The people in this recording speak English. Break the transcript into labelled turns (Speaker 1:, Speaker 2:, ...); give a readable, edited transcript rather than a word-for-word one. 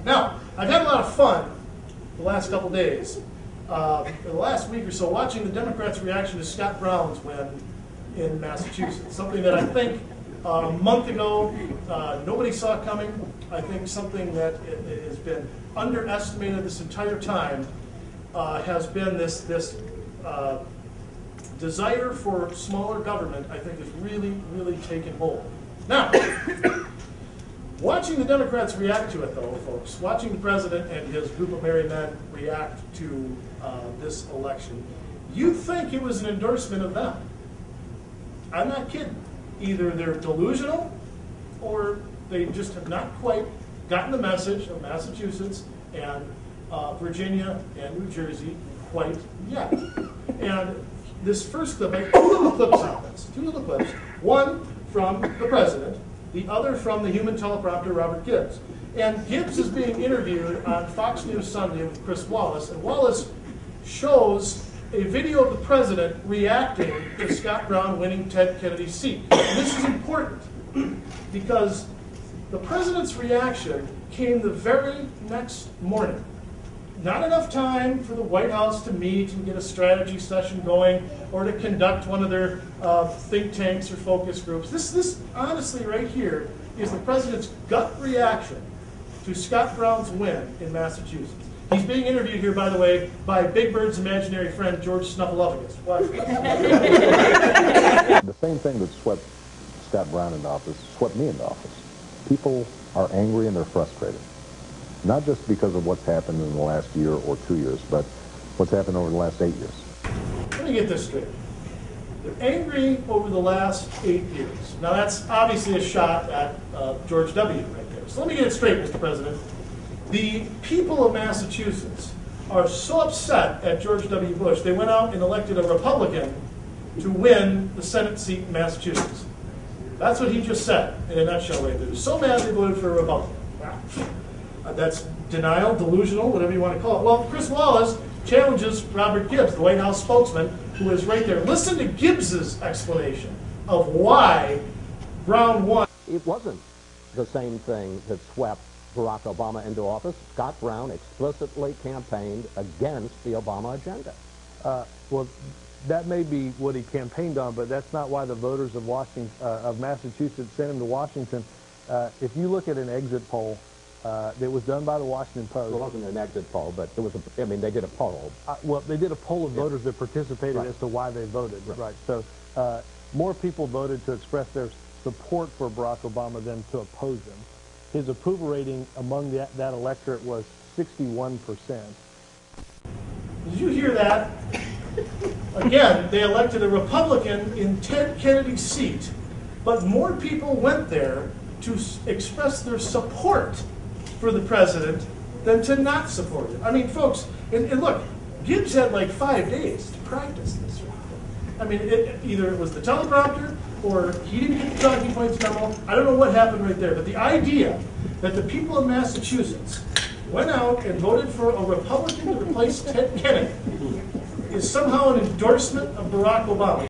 Speaker 1: Now, I've had a lot of fun the last couple days, the last week or so, watching the Democrats' reaction to Scott Brown's win in Massachusetts. Something that I think a month ago nobody saw coming. I think something that has been underestimated this entire time has been this desire for smaller government. I think has really taken hold. Now, watching the Democrats react to it, though, folks, watching the president and his group of merry men react to this election, you'd think it was an endorsement of them. I'm not kidding. Either they're delusional or they just have not quite gotten the message of Massachusetts and Virginia and New Jersey quite yet. And this first clip, I have two little clips on this. Two little clips. One from the president, the other from the human teleprompter, Robert Gibbs. And Gibbs is being interviewed on Fox News Sunday with Chris Wallace, and Wallace shows a video of the president reacting to Scott Brown winning Ted Kennedy's seat. And this is important because the president's reaction came the very next morning. Not enough time for the White House to meet and get a strategy session going or to conduct one of their think tanks or focus groups. This honestly right here is the president's gut reaction to Scott Brown's win in Massachusetts. He's being interviewed here, by the way, by Big Bird's imaginary friend, George Snuffleupagus. Watch.
Speaker 2: The same thing that swept Scott Brown into office swept me into office. People are angry and they're frustrated. Not just because of what's happened in the last year or 2 years, but what's happened over the last 8 years.
Speaker 1: Let me get this straight. They're angry over the last 8 years. Now that's obviously a shot at George W. right there. So let me get it straight, Mr. President. The people of Massachusetts are so upset at George W. Bush, they went out and elected a Republican to win the Senate seat in Massachusetts. That's what he just said in a nutshell right there. They're so mad they voted for a Republican. That's denial, delusional, whatever you want to call it. Well, Chris Wallace challenges Robert Gibbs, the White House spokesman, who is right there. Listen to Gibbs's explanation of why Brown won.
Speaker 3: It wasn't the same thing that swept Barack Obama into office. Scott Brown explicitly campaigned against the Obama agenda.
Speaker 4: Well, that may be what he campaigned on, but that's not why the voters of Massachusetts sent him to Washington. If you look at an exit poll that was done by the Washington Post.
Speaker 3: Well, it wasn't an exit poll, but it was I mean, they did a poll.
Speaker 4: Well, they did a poll of voters that participated as to why they voted. Right. So more people voted to express their support for Barack Obama than to oppose him. His approval rating among that electorate was 61%.
Speaker 1: Did you hear that? Again, they elected a Republican in Ted Kennedy's seat, but more people went there to express their support for the president than to not support him. I mean, folks, and look, Gibbs had like 5 days to practice this. I mean, either it was the teleprompter or he didn't get the talking points memo. I don't know what happened right there, but the idea that the people of Massachusetts went out and voted for a Republican to replace Ted Kennedy is somehow an endorsement of Barack Obama.